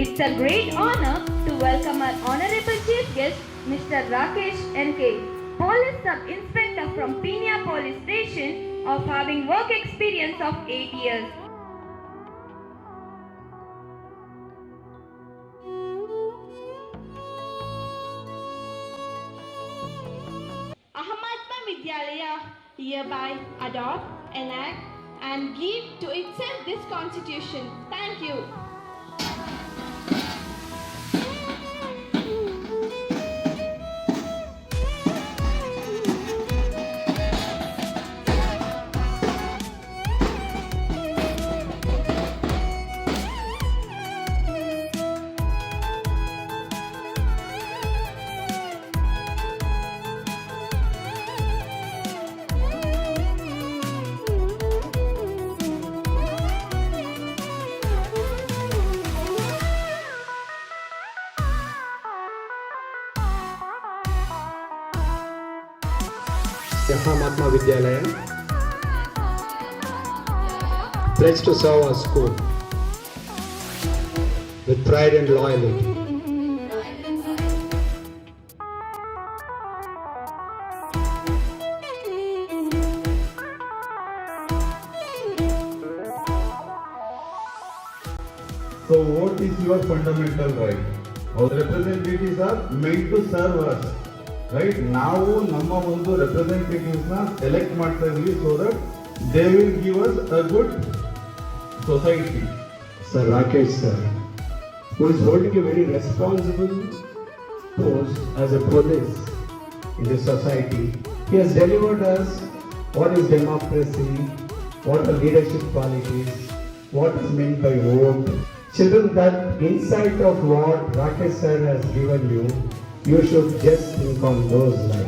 It's a great honor to welcome our Honorable Chief Guest, Mr. Rakesh N.K., Police Sub-Inspector from Peenya Police Station of having work experience of 8 years. Aham Aathma Vidyalaya hereby adopt, enact and give to itself this constitution. Thank you. Aham Aathma Vidyalaya pledge to serve our school with pride and loyalty. So vote is your fundamental right. Our representatives are meant to serve us. Right? ನಾವು ನಮ್ಮ ಒಂದು representatives ನ select ಮಾಡ್ತಾ ಇದೀವಿ so that they will give us a good society. Sir Rakesh sir, who is holding a very responsible post as a police in the society, he has delivered us what is democracy, what are leadership qualities, what is meant by vote. Children, that insight of what Rakesh sir has given you, you should just think on those lines.